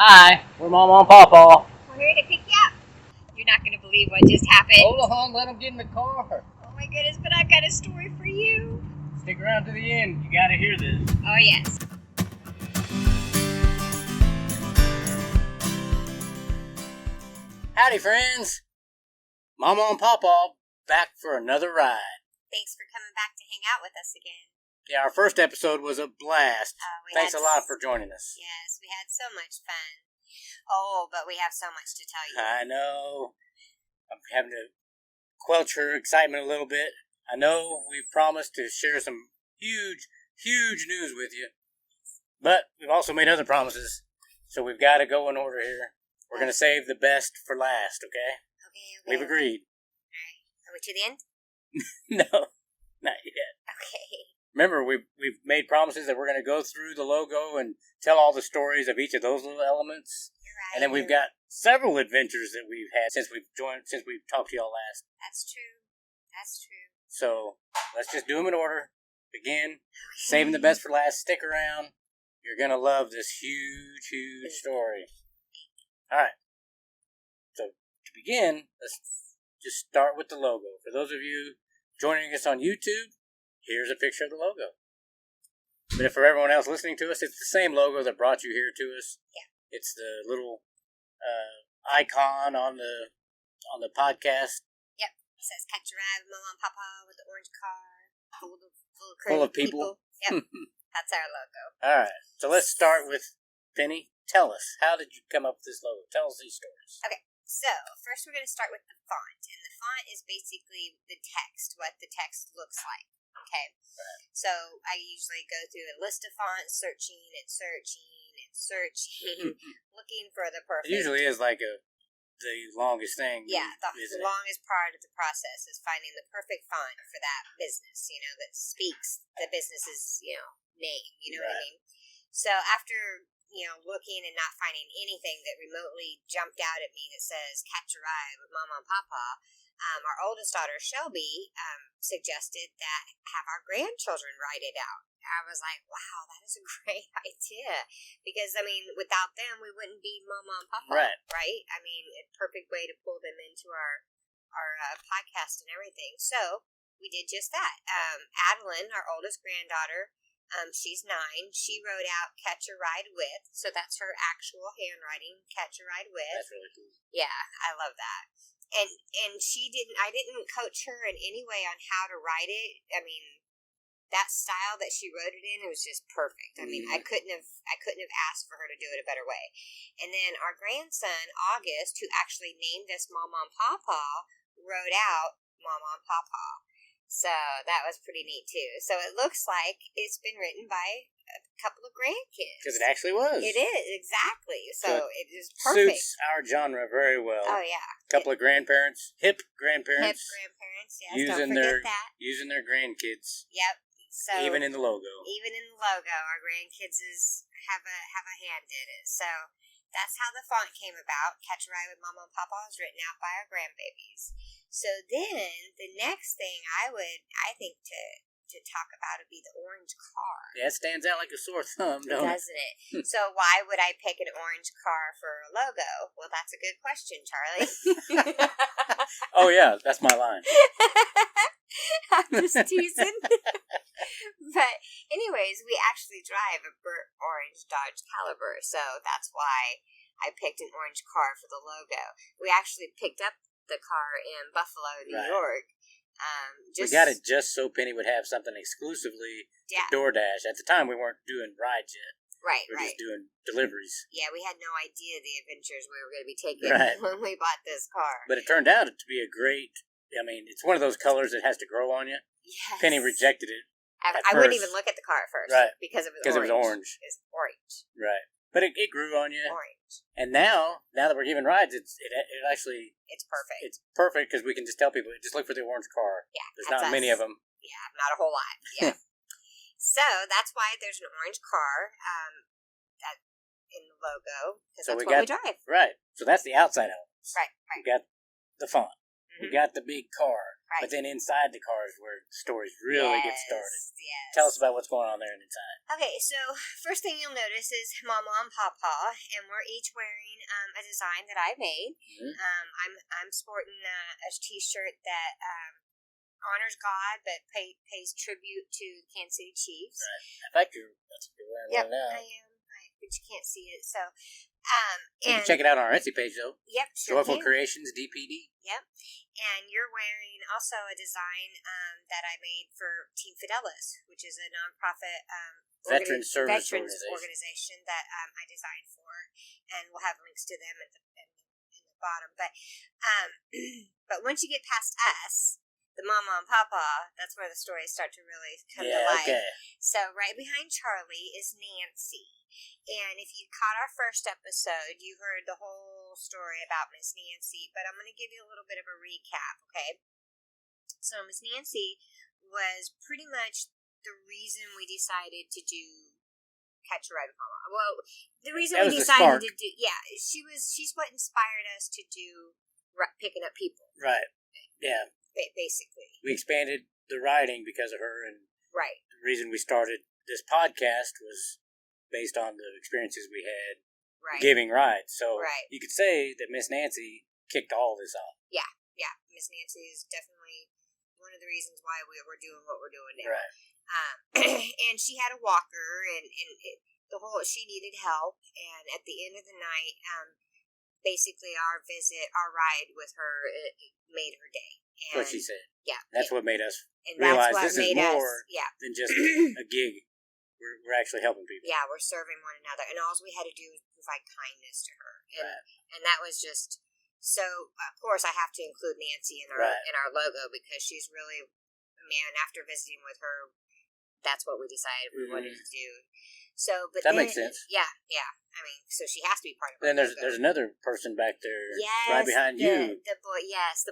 Hi, we're Mawmaw and Pawpaw. We're here to pick you up. You're not going to believe what just happened. Hold on, let them get in the car. Oh my goodness, but I've got a story for you. Stick around to the end. You gotta hear this. Oh yes. Howdy, friends. Mawmaw and Pawpaw back for another ride. Thanks for coming back to hang out with us again. Yeah, our first episode was a blast. Thanks a lot for joining us. Yes, we had so much fun. Oh, but we have so much to tell you. I know. I'm having to quench her excitement a little bit. I know we've promised to share some huge news with you. But we've also made other promises. So we've got to go in order here. We're going to save the best for last, okay? Okay. We've agreed. All right. Are we to the end? No, not yet. Okay. Remember, we've made promises that we're going to go through the logo and tell all the stories of each of those little elements. You're right. And then we've got several adventures that we've had since we've talked to y'all last. That's true. So let's just do them in order. Begin. Saving the best for last. Stick around. You're going to love this huge story. All right. So to begin, let's just start with the logo. For those of you joining us on YouTube, here's a picture of the logo. But for everyone else listening to us, it's the same logo that brought you here to us. Yeah. It's the little icon on the podcast. Yep. It says "Catch a Ride with Mawmaw and Pawpaw" with the orange car full of people. Yep. That's our logo. All right. So let's start with Penny. Tell us, how did you come up with this logo? Tell us these stories. Okay. So, first we're going to start with the font. And the font is basically the text, what the text looks like. Okay? Right. So, I usually go through a list of fonts, searching, looking for the perfect. It usually is like the longest thing. Yeah, the longest part of the process is finding the perfect font for that business, that speaks the business's, name, what I mean? So, after looking and not finding anything that remotely jumped out at me that says "Catch a Ride with Mawmaw and Pawpaw," our oldest daughter, Shelby, suggested that have our grandchildren write it out. I was like, wow, that is a great idea. Because, without them, we wouldn't be Mawmaw and Pawpaw, right? A perfect way to pull them into our podcast and everything. So, we did just that. Adeline, our oldest granddaughter, she's 9. She wrote out "Catch a Ride with," so that's her actual handwriting. "Catch a Ride with." That's really cool. Yeah, I love that. And I didn't coach her in any way on how to write it. That style that she wrote it in, it was just perfect. I couldn't have asked for her to do it a better way. And then our grandson, August, who actually named us Mawmaw and Pawpaw, wrote out "Mawmaw and Pawpaw." So that was pretty neat, too. So it looks like it's been written by a couple of grandkids. Because it actually was. It is, exactly. So it is perfect. Suits our genre very well. Oh, yeah. A couple of grandparents, hip grandparents. Yes, using don't forget that. Using their grandkids. Yep. So even in the logo. Our grandkids have a hand in it. So that's how the font came about. "Catch a Ride with Mawmaw and Pawpaw" was written out by our grandbabies. So then, the next thing I think to talk about would be the orange car. Yeah, it stands out like a sore thumb, doesn't it? So why would I pick an orange car for a logo? Well, that's a good question, Charlie. Oh, yeah, that's my line. I'm just teasing. But anyways, we actually drive a burnt orange Dodge Caliber, so that's why I picked an orange car for the logo. We actually picked up the car in Buffalo, New York. We got it just so Penny would have something exclusively to DoorDash. At the time, we weren't doing rides yet. Right, we were just doing deliveries. Yeah, we had no idea the adventures we were going to be taking when we bought this car. But it turned out to be a great... it's one of those colors that has to grow on you. Yes. Penny rejected it. I wouldn't even look at the car at first. Right. Because it was orange. It's orange. Right. But it grew on you. Orange. And now that we're giving rides, it actually... It's perfect. It's perfect because we can just tell people, just look for the orange car. Yeah. There's not many of them. Yeah, not a whole lot. Yeah. So that's why there's an orange car in the logo, because that's what we drive. Right. So that's the outside elements. Right. We got the font. We got the big car. Right. But then inside the car is where stories really get started. Yes. Tell us about what's going on there inside. Okay, so first thing you'll notice is Mawmaw and Pawpaw, and we're each wearing a design that I made. Mm-hmm. I'm sporting a T-shirt that honors God but pays tribute to the Kansas City Chiefs. Right. In fact, you're wearing one now. I am. But you can't see it. So, you can check it out on our Etsy page, though. Yep, sure Joyful can. Creations, DPD. Yep. And you're wearing also a design that I made for Team Fidelis, which is a nonprofit Veteran service organization that I designed for, and we'll have links to them in the bottom. But once you get past us, the Mawmaw and Pawpaw, that's where the stories start to really come to life. Okay. So right behind Charlie is Nancy. And if you caught our first episode, you heard the whole story about Miss Nancy, but I'm going to give you a little bit of a recap, okay? So Miss Nancy was pretty much the reason we decided to do Catch a Ride with Mama. Well, the reason we decided to do, she's what inspired us to do picking up people. Right. Yeah. Basically. We expanded the riding because of her, and the reason we started this podcast was based on the experiences we had giving rides. So you could say that Miss Nancy kicked all this off. Yeah. Miss Nancy is definitely one of the reasons why we're doing what we're doing now. Right. And she had a walker, and she needed help. And at the end of the night, basically our ride with her, it made her day. And what she said. Yeah. That's what made us realize this is more than just a gig. We're actually helping people. Yeah, we're serving one another. And all we had to do was provide kindness to her. And that was just... So, of course, I have to include Nancy in our logo because she's really... Man, after visiting with her, that's what we decided we wanted to do. So, but that makes sense. Yeah. I mean, so she has to be part of it. Then there's another person back there right behind you. The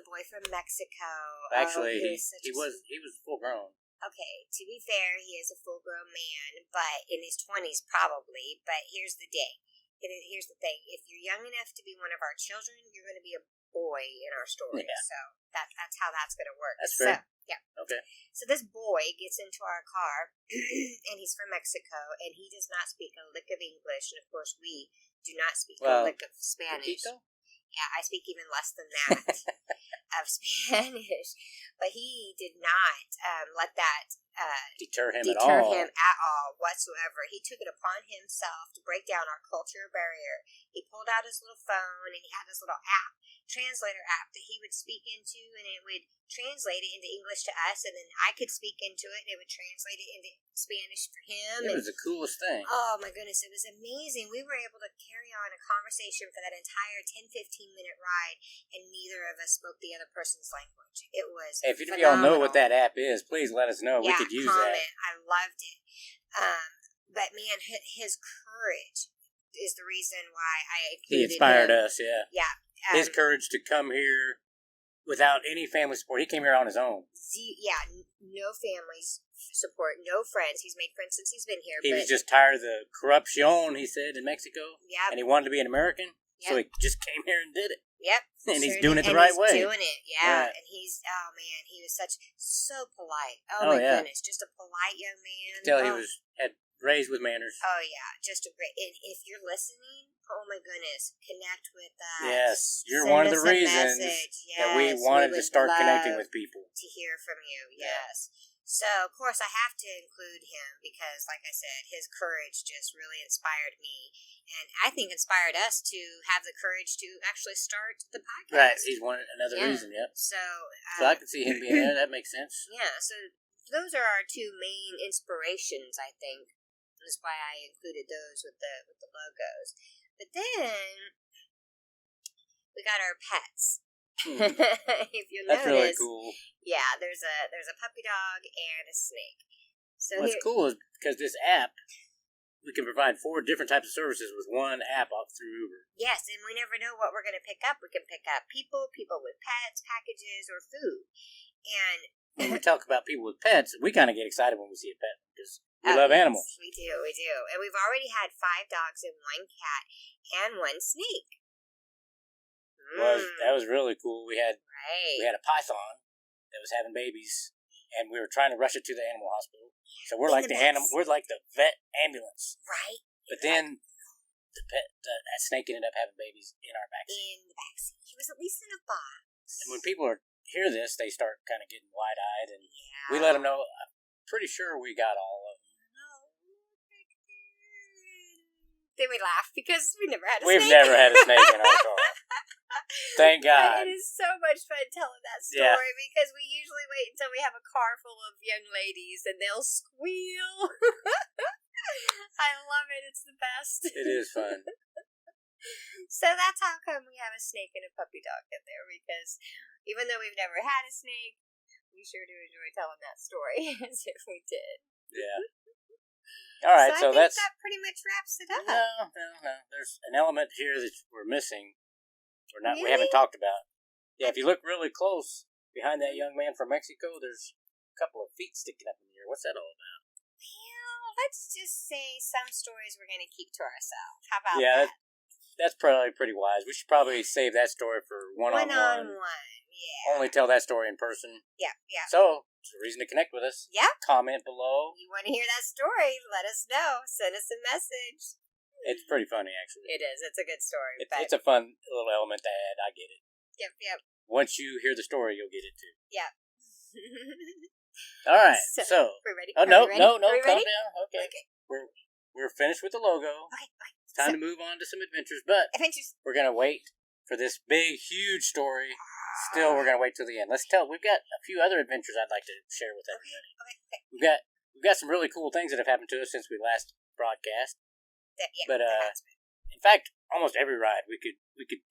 boy from Mexico. Actually, he was full grown. Okay, to be fair, he is a full-grown man, but in his 20s probably, but here's the thing. If you're young enough to be one of our children, you're going to be a boy in our story. Yeah. So that's how that's going to work. That's fair. Yeah. Okay. So this boy gets into our car, and he's from Mexico, and he does not speak a lick of English, and of course we do not speak a lick of Spanish. Poquito? Yeah, I speak even less than that of Spanish. But he did not let that deter him at all whatsoever. He took it upon himself to break down our culture barrier. He pulled out his little phone, and he had his little translator app that he would speak into, and it would translate it into English to us, and then I could speak into it, and it would translate it into Spanish for him. It was the coolest thing. Oh my goodness, it was amazing. We were able to carry on a conversation for that entire 10-15 minute ride, and neither of us spoke the other person's language. It was if any of y'all know what that app is, please let us know. We could use comment. that. I loved it. But man, his courage is the reason why I included He inspired him. us, yeah. Yeah. His courage to come here without any family support. He came here on his own. No family support, no friends. He's made friends since he's been here. He was just tired of the corruption, he said, in Mexico. Yeah. And he wanted to be an American, so he just came here and did it. Yep. And he's doing it the right way. He's doing it, yeah. And he's, oh man, he was so polite. Oh my goodness, just a polite young man. You can tell he had raised with manners. Oh yeah, just a great. And if you're listening, oh my goodness, connect with us. Yes, you're one of the reasons that we wanted to start connecting with people. To hear from you, yes. So, of course, I have to include him because, like I said, his courage just really inspired me. And I think inspired us to have the courage to actually start the podcast. Right, he's another reason, yep. So I can see him being there. That makes sense. Yeah, so those are our two main inspirations, I think. That's why I included those with the logos. But then we got our pets. If you notice, that's really cool. Yeah, there's a puppy dog and a snake. So what's cool is because this app, we can provide 4 different types of services with one app off through Uber. Yes, and we never know what we're going to pick up. We can pick up people with pets, packages, or food. And when we talk about people with pets, we kind of get excited when we see a pet because we love animals. We do. And we've already had 5 dogs and 1 cat and 1 snake. That was really cool. We had Right. a python that was having babies, and we were trying to rush it to the animal hospital. So we're In like the we're like the vet ambulance. Right. But then that snake ended up having babies in our backseat. In the backseat. He was at least in a box. And when people hear this, they start kind of getting wide-eyed, and Yeah. we let them know. I'm pretty sure we got all of them. Then we laugh because we never had a We've snake. never had a snake in our car. Thank God. But it is so much fun telling that story Yeah. because we usually wait until we have a car full of young ladies and they'll squeal. I love it. It's the best. It is fun. So that's how come we have a snake and a puppy dog in there, because even though we've never had a snake, we sure do enjoy telling that story as if we did. Yeah. All right, so I think that's... that pretty much wraps it up. No. There's an element here that we're missing. We Really? haven't talked about. Yeah, if you look really close behind that young man from Mexico, there's a couple of feet sticking up in the air. What's that all about? Well, let's just say some stories we're going to keep to ourselves. How about Yeah, that? that's probably pretty wise. We should probably save that story for one-on-one. One-on-one, yeah. Only tell that story in person. Yeah. So, it's a reason to connect with us. Yeah. Comment below. You want to hear that story? Let us know. Send us a message. It's pretty funny, actually. It is. It's a good story. It's a fun little element to add. I get it. Yep. Once you hear the story, you'll get it too. Yep. All right. So, So, we're ready. oh Are no, we ready? no, Are we calm ready? down. Okay. Okay. We're finished with the logo. Okay. It's time to move on to some adventures, but Adventures. we're gonna wait for this big, huge story. Still, we're gonna wait till the end. We've got a few other adventures I'd like to share with everybody. Okay. We've got some really cool things that have happened to us since we last broadcast. But in fact, almost every ride we could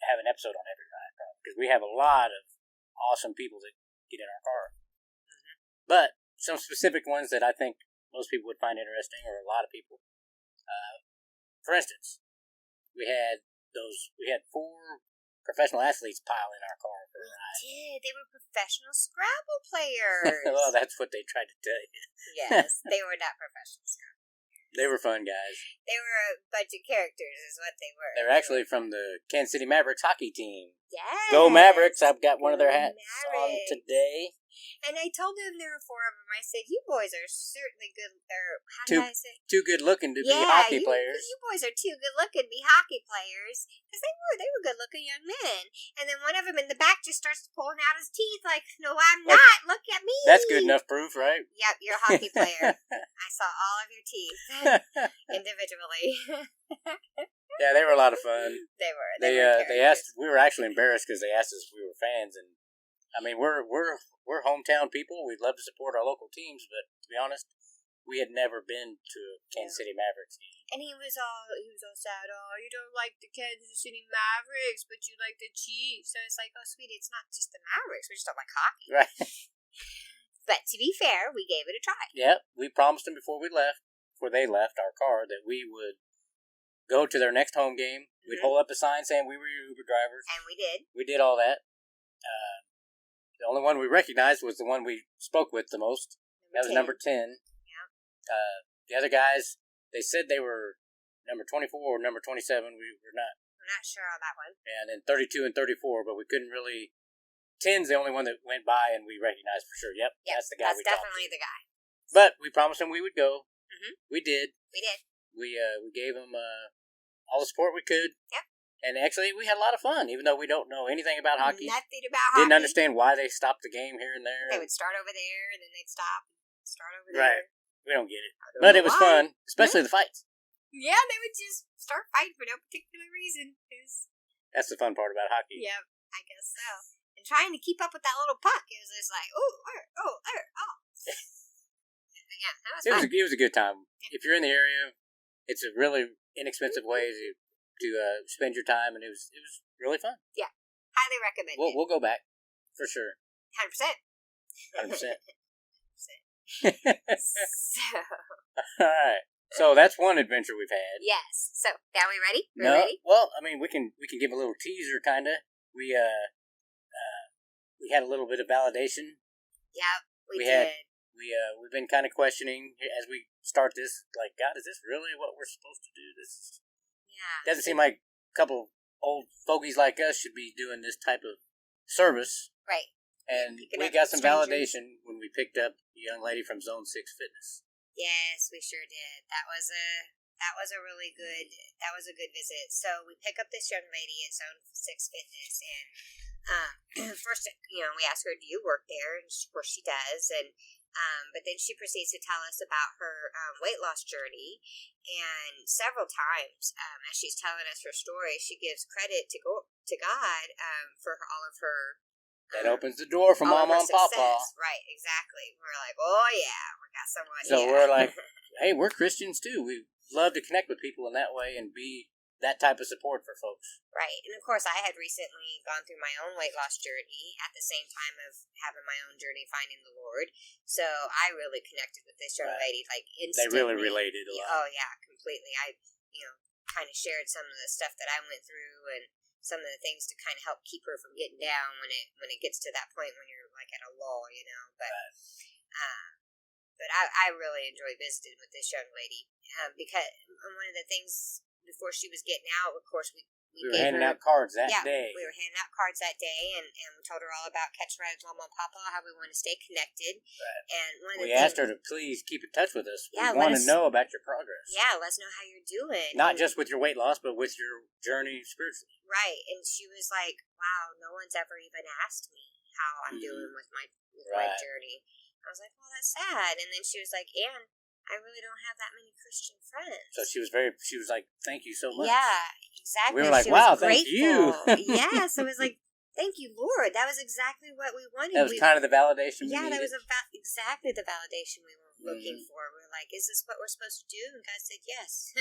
have an episode on every ride because we have a lot of awesome people that get in our car. Mm-hmm. But some specific ones that I think most people would find interesting, or a lot of people. For instance, we had 4 professional athletes pile in our car for a ride. They were professional Scrabble players. Well, that's what they tried to tell you. Yes, they were not professional Scrabble. They were fun guys. They were a bunch of characters, is what they were. They were actually from the Kansas City Mavericks hockey team. Yes. Go Mavericks! I've got one of their Go hats on Mavericks. today. And I told them there were 4 of them. I said, "You boys are certainly good." Or how Too- did I say? Too good looking to be hockey players. You boys are too good looking to be hockey players, because they were good looking young men. And then one of them in the back just starts pulling out his teeth, like, "No, I'm not. Look at me." That's good enough proof, right? Yep, you're a hockey player. I saw all of your teeth individually. Yeah, they were a lot of fun. They were. They asked. We were actually embarrassed because they asked us if we were fans, and I mean we're hometown people. We'd love to support our local teams, but to be honest, we had never been to a Kansas City Mavericks game. And he was all sad. "Oh, you don't like the Kansas City Mavericks, but you like the Chiefs." So it's like, "Oh, sweetie, it's not just the Mavericks. We just don't like hockey." Right. But to be fair, we gave it a try. Yep. We promised them before they left our car, that we would go to their next home game. We'd Mhm. hold up a sign saying we were your Uber drivers. And we did. We did all that. The only one we recognized was the one we spoke with the most. That was number 10. Yeah. The other guys, they said they were number 24 or number 27. We're not. I'm not sure on that one. And then 32 and 34, but we couldn't really. 10's the only one that went by and we recognized for sure. Yep, that's the guy we talked to. That's definitely the guy. But we promised him we would go. Mhm. We did. We did. We gave him all the support we could. Yep. And actually, we had a lot of fun, even though we don't know anything about hockey. Nothing about hockey. Didn't understand why they stopped the game here and there. They would start over there, and then they'd stop and start over Right. there. We don't get it. I don't But know it was why. fun, especially the fights. Yeah, they would just start fighting for no particular reason. That's the fun part about hockey. Yep, I guess so. And trying to keep up with that little puck, it was just like, oh. Yeah, that was fun. It was a good time. If you're in the area, it's a really inexpensive way to spend your time, and it was really fun. Highly recommended. We'll go back for sure. 100%. 100%. So, All right. So that's one adventure we've had. yes. So, now we ready? We're No, ready? well, I mean, we can give a little teaser, kind of. We had a little bit of validation. Yep, we had- did. We've been kind of questioning as we start this, like, God, is this really what we're supposed to do? This Yeah. doesn't seem like a couple old fogies like us should be doing this type of service. Right. And Picking we up got some strangers. validation when we picked up the young lady from Zone 6 Fitness. Yes, we sure did. That was a really good visit. So we pick up this young lady at Zone 6 Fitness, and first, we ask her, "Do you work there?" And of course she does, and but then she proceeds to tell us about her weight loss journey, and several times, as she's telling us her story, she gives credit to God for all of her. That opens the door for Mawmaw and Pawpaw. Right, exactly. We're like, oh yeah, we got someone. So yeah. we're like, hey, we're Christians too. We love to connect with people in that way and be that type of support for folks. Right, and of course, I had recently gone through my own weight loss journey at the same time of having my own journey finding the Lord. So I really connected with this young lady, like instantly. They really related a lot. Oh yeah, completely. I, kind of shared some of the stuff that I went through and some of the things to kind of help keep her from getting down when it gets to that point when you're like at a lull, But I really enjoyed visiting with this young lady because one of the things before she was getting out, of course, we were handing out cards that day. We were handing out cards that day, and we told her all about Catch a Ride with Mawmaw and Pawpaw, how we want to stay connected. Right. And we asked her to please keep in touch with us. Yeah, we want to know about your progress. Yeah, let us know how you're doing. Not just with your weight loss, but with your journey spiritually. Right, and she was like, wow, no one's ever even asked me how I'm doing with my journey. I was like, well, that's sad. And then she was like, Ann, I really don't have that many Christian friends. So she was like, thank you so much. Yeah, exactly. We were like, she wow, was thank you. Yes, I was like, thank you, Lord. That was exactly what we wanted. That was kind of the validation we needed. That was exactly the validation we were looking for. We were like, is this what we're supposed to do? And God said, yes.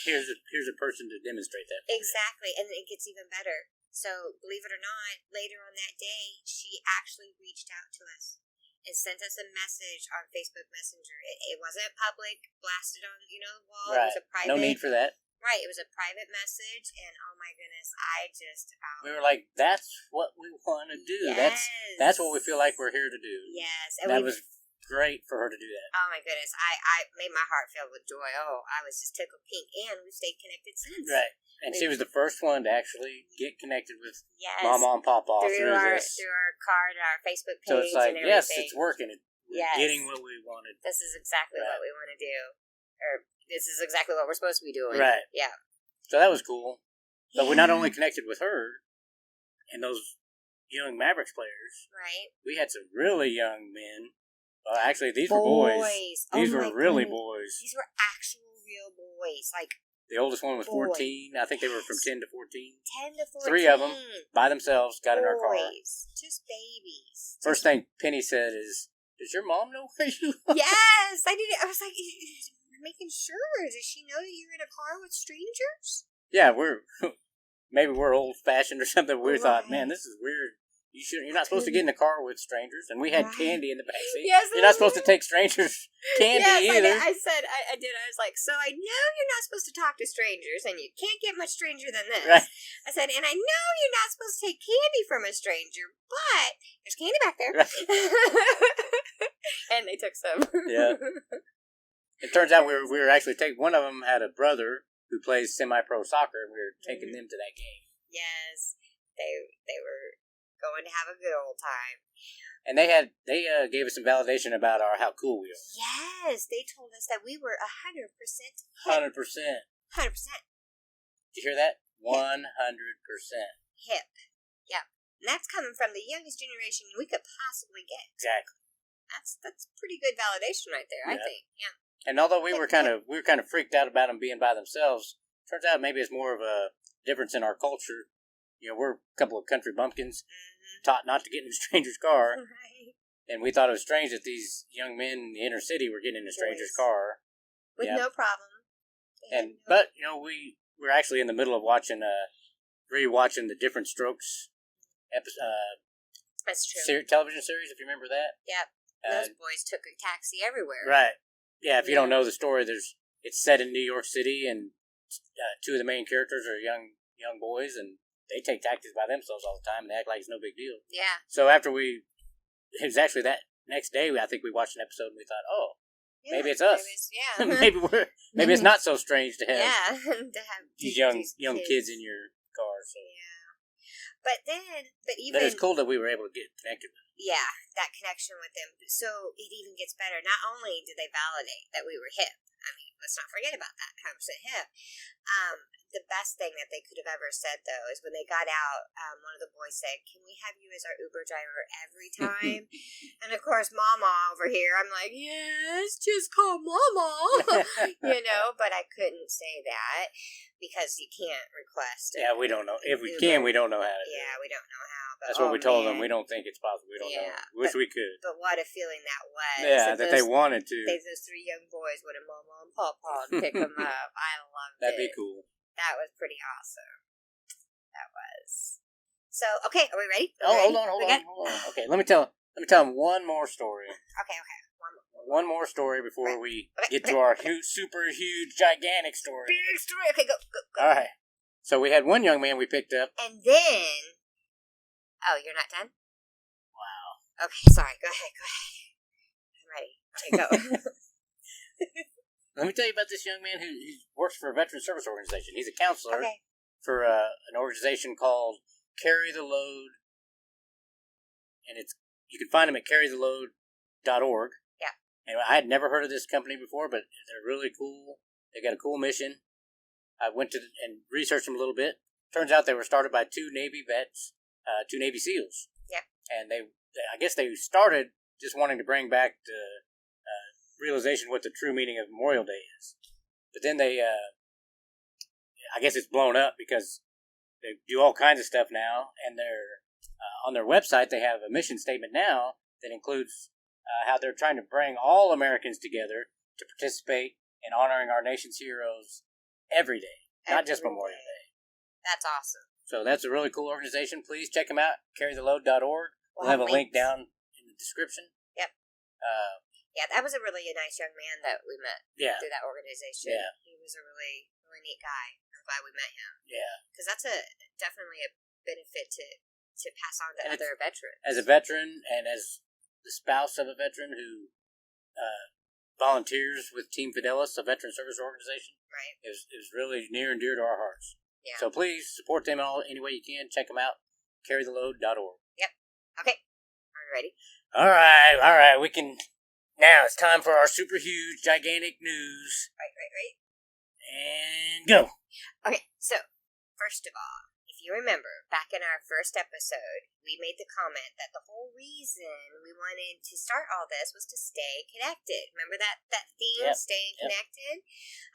Here's a person to demonstrate that. Exactly, and it gets even better. So, believe it or not, later on that day, she actually reached out to us and sent us a message on Facebook Messenger. It wasn't public, blasted on, the wall. Right. It was a private. No need for that. Right. It was a private message, and oh my goodness, we were like, that's what we want to do. Yes. That's what we feel like we're here to do. Yes. And that was great for her to do that. Oh my goodness. I made my heart fill with joy. Oh, I was just tickled pink, and we've stayed connected since. Right. And she was the first one to actually get connected with Mawmaw and Pawpaw through our card, our Facebook page. So it's like, and yes, it's working. We're yes. getting what we wanted. This is exactly what we want to do. Or this is exactly what we're supposed to be doing. Right. Yeah. So that was cool. But we not only connected with her and those young Mavericks players. Right. We had some really young men. Well, actually, these were boys. These were really boys. These were actual real boys. Like, the oldest one was 14. I think they were from 10 to 14. 10 to 14. 3 of them, by themselves, got in our car. Just babies. First thing Penny said is, does your mom know where you are? Yes! I did. I was like, we're making sure. Does she know that you're in a car with strangers? Yeah, maybe we're old-fashioned or something. We thought, man, this is weird. You're not supposed to get in the car with strangers, and we had candy in the backseat. Yes, you're not supposed to take strangers candy either. I said, I did. I was like, so I know you're not supposed to talk to strangers, and you can't get much stranger than this. Right. I said, and I know you're not supposed to take candy from a stranger, but there's candy back there. Right. And they took some. Yeah. It turns out we were actually taking. One of them had a brother who plays semi-pro soccer, and we were taking them to that game. Yes, they were going to have a good old time. And they gave us some validation about how cool we are. Yes, they told us that we were 100% hip. 100%. 100%. Did you hear that? 100%. Hip. Yep. And that's coming from the youngest generation we could possibly get. Exactly. That's pretty good validation right there, I think. Yeah. And although we were kind of freaked out about them being by themselves, turns out maybe it's more of a difference in our culture. We're a couple of country bumpkins, taught not to get in a stranger's car. Right. And we thought it was strange that these young men in the inner city were getting in a stranger's car. With no problem. But we were actually in the middle of rewatching the Different Strokes That's true. television series, if you remember that. Yep. Those boys took a taxi everywhere. Right. Yeah, if you don't know the story, it's set in New York City, and 2 of the main characters are young boys, and they take taxis by themselves all the time, and they act like it's no big deal. Yeah. So it was actually that next day, I think we watched an episode, and we thought, maybe it's us. Maybe it's not so strange to have these young kids in your cars. So. Yeah. But even... But it's cool that we were able to get connected with them. Yeah, that connection with them. So it even gets better. Not only did they validate that we were hip, I mean, let's not forget about that, 100% hip. The best thing that they could have ever said, though, is when they got out, one of the boys said, "Can we have you as our Uber driver every time?" And, of course, Mawmaw over here, I'm like, "Yes, just call Mawmaw." But I couldn't say that because you can't request it. Yeah, we don't know. If we can, we don't know how to do it. Yeah, we don't know how. But, that's what we told them. We don't think it's possible. We don't know. We wish we could. But what a feeling that was. Yeah, that they wanted to. Those three young boys would have Mawmaw and Pawpaw and pick them up. I loved it. That'd be cool. That was pretty awesome. That was. So, okay, are we ready? Hold on. Okay, let me tell them one more story. Okay. One more story before we get to our super huge, gigantic story. Big story. Okay, go. All right. So we had one young man we picked up. And then... Oh, you're not done? Wow. Okay, sorry. Go ahead. I'm ready. Okay, go. Let me tell you about this young man who works for a veteran service organization. He's a counselor for an organization called Carry the Load. And you can find him at carrytheload.org. Yeah. And I had never heard of this company before, but they're really cool. They got a cool mission. I went to and researched them a little bit. Turns out they were started by two Navy vets, two Navy SEALs. Yeah. And I guess they started just wanting to bring back the realization what the true meaning of Memorial Day is. But then they, I guess it's blown up because they do all kinds of stuff now, and they're on their website they have a mission statement now that includes how they're trying to bring all Americans together to participate in honoring our nation's heroes every day, not just Memorial Day. That's awesome. So that's a really cool organization. Please check them out, carrytheload.org. We'll have a link down in the description. Yep. Yeah, that was a really nice young man that we met through that organization. Yeah. He was a really, really neat guy. I'm glad we met him. Yeah. Because that's definitely a benefit to pass on to other veterans. As a veteran and as the spouse of a veteran who volunteers with Team Fidelis, a veteran service organization, right, is really near and dear to our hearts. Yeah. So please support them any way you can. Check them out. Carrytheload.org. Yep. Okay. Are you ready? All right. We can... Now it's time for our super huge, gigantic news. Right. And go. Okay, so, first of all, if you remember, back in our first episode, we made the comment that the whole reason we wanted to start all this was to stay connected. Remember that theme, staying connected?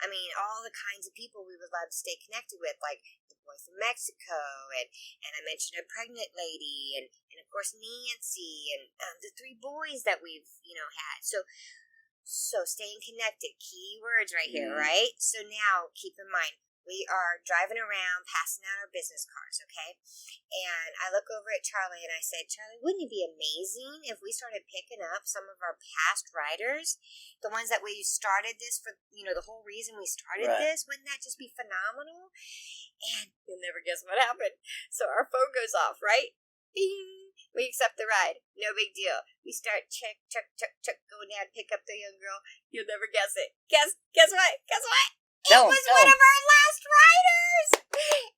I mean, all the kinds of people we would love to stay connected with, like the boy from Mexico, and I mentioned a pregnant lady, and of course Nancy, and the three boys that we've, had. So staying connected, key words right here, right? So now, keep in mind, we are driving around, passing out our business cards, okay? And I look over at Charlie and I say, "Charlie, wouldn't it be amazing if we started picking up some of our past riders? The ones that we started this for, the whole reason we started this? Wouldn't that just be phenomenal?" And you'll never guess what happened. So our phone goes off, right? Bing! We accept the ride. No big deal. We start check, going down, pick up the young girl. You'll never guess it. Guess what? It was one of our last riders!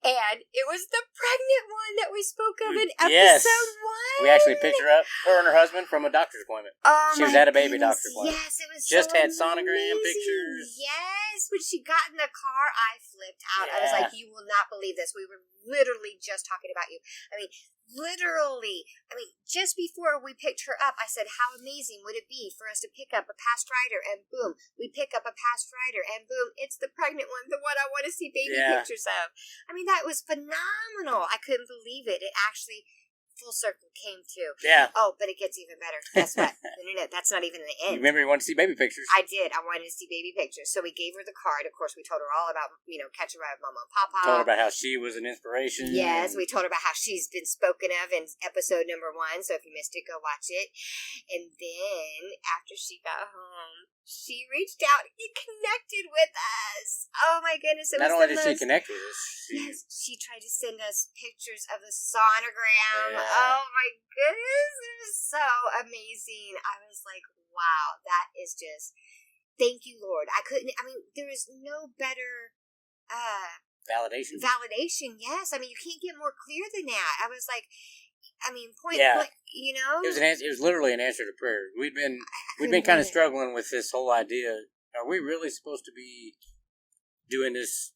And it was the pregnant one that we spoke of in episode 1. We actually picked her up, her and her husband, from a doctor's appointment. Oh, she was at a baby doctor's appointment. Yes, it was just so had amazing. sonogram pictures. Yes, when she got in the car, I flipped out. I was like, "You will not believe this. We were literally just talking about you." I mean, just before we picked her up, I said, "How amazing would it be for us to pick up a past rider?" And boom, we pick up a past rider, and boom, it's the pregnant one, the one I want to see baby pictures of. I mean, that was phenomenal. I couldn't believe it. It actually full circle came to. Yeah. Oh, but it gets even better. Guess what? No, that's not even the end. You remember you wanted to see baby pictures? I did. I wanted to see baby pictures. So we gave her the card. Of course, we told her all about, Catch a Ride with Mawmaw and Pawpaw. Told her about how she was an inspiration. Yes, we told her about how she's been spoken of in episode number 1. So if you missed it, go watch it. And then, after she got home, she reached out and connected with us. Oh my goodness. Not only did she connect with us. She tried to send us pictures of the sonogram. Yeah. Oh my goodness. It was so amazing. I was like, wow, that is just, thank you, Lord. There is no better validation. Validation, yes. I mean, you can't get more clear than that. I was like, point blank, It was literally an answer to prayer. We've been kind of struggling with this whole idea. Are we really supposed to be doing this,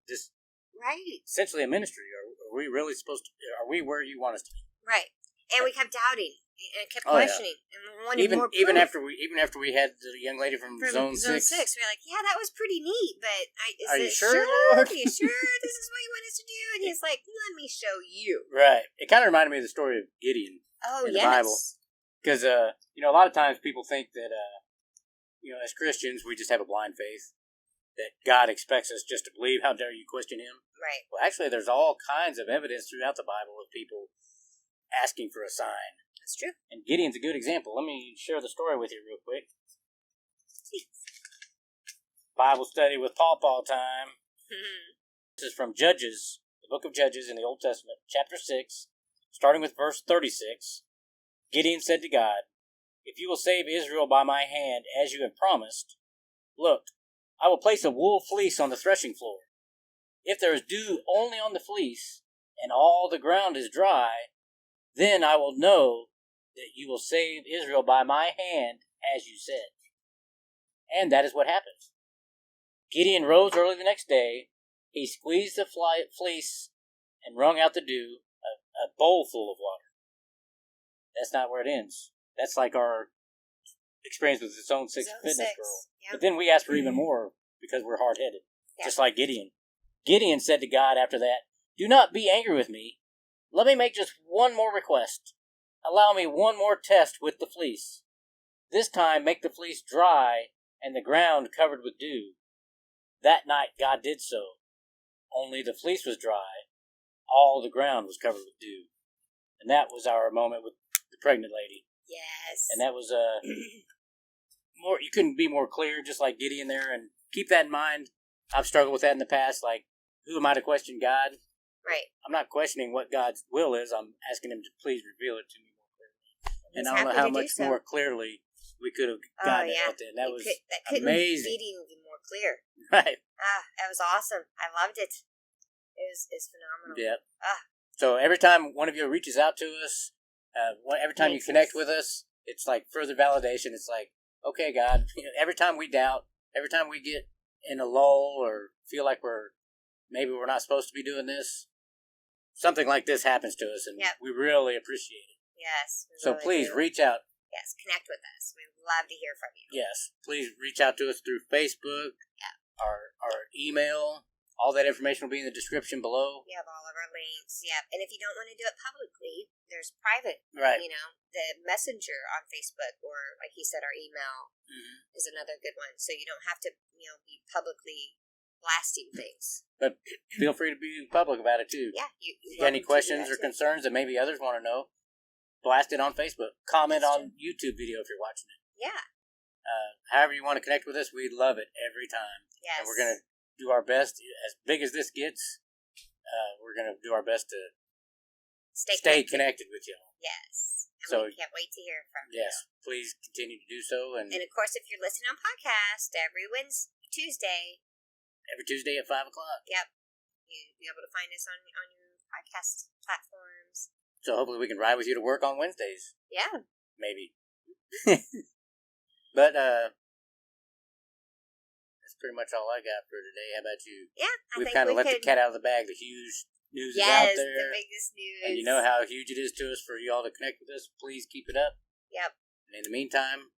this right? Essentially a ministry? Are we really supposed to? Are we where you want us to be? Right. And we kept doubting and kept questioning and wanting more proof. Even after we had the young lady from Zone 6. We were like, yeah, that was pretty neat, but are you sure, Lord? Are you sure this is what you want us to do? And he's like, let me show you. Right. It kind of reminded me of the story of Gideon in the Bible. Because, a lot of times people think that, as Christians, we just have a blind faith. That God expects us just to believe. How dare you question Him? Right. Well, actually, there's all kinds of evidence throughout the Bible of people asking for a sign. That's true. And Gideon's a good example. Let me share the story with you real quick. Bible study with Pawpaw time. This is from Judges, the book of Judges in the Old Testament, chapter 6, starting with verse 36. Gideon said to God, "If you will save Israel by my hand, as you have promised, look, I will place a wool fleece on the threshing floor. If there is dew only on the fleece, and all the ground is dry, then I will know that you will save Israel by my hand, as you said." And that is what happened. Gideon rose early the next day. He squeezed the fleece and wrung out the dew, a bowl full of water. That's not where it ends. That's like our experience with the Zone 6 fitness girl. Yep. But then we ask for even more because we're hard-headed, just like Gideon. Gideon said to God after that, "Do not be angry with me. Let me make just one more request. Allow me one more test with the fleece. This time make the fleece dry and the ground covered with dew." That night God did so. Only the fleece was dry. All the ground was covered with dew. And that was our moment with the pregnant lady. Yes. And that was more. You couldn't be more clear, just like Gideon there. And keep that in mind. I've struggled with that in the past. Like, who am I to question God? Right. I'm not questioning what God's will is. I'm asking Him to please reveal it to me more clearly. And I don't know how much more clearly we could have gotten it out there. That was amazing. Even more clear. Right. That was awesome. I loved it. It's phenomenal. Yeah. So every time one of you reaches out to us, every time you connect with us, it's like further validation. It's like, okay, God, every time we doubt, every time we get in a lull or feel like we're not supposed to be doing this, something like this happens to us, and we really appreciate it. Yes. So really please reach out. Yes, connect with us. We'd love to hear from you. Yes, please reach out to us through Facebook, our email. All that information will be in the description below. We have all of our links. Yep. And if you don't want to do it publicly, there's private. Right. The messenger on Facebook, or like he said, our email is another good one. So you don't have to, be publicly blasting things. But feel free to be public about it too. Yeah. You got any questions or concerns that maybe others want to know? Blast it on Facebook. Comment on YouTube video if you're watching it. Yeah. However you want to connect with us, we love it every time. Yes. And we're going to do our best. As big as this gets, we're going to do our best to stay connected with y'all. Yes. And so we can't wait to hear from you. Yes. Please continue to do so. And of course, if you're listening on podcast, every Tuesday at 5 o'clock. Yep. You'll be able to find us on your podcast platforms. So hopefully we can ride with you to work on Wednesdays. Yeah. Maybe. But that's pretty much all I got for today. How about you? Yeah, We've kind of let the cat out of the bag. The huge news is out there. Yes, the biggest news. And you know how huge it is to us for you all to connect with us. Please keep it up. Yep. And in the meantime,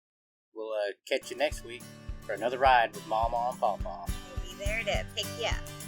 we'll catch you next week for another ride with Mawmaw and Pawpaw. We'll be there to pick you up.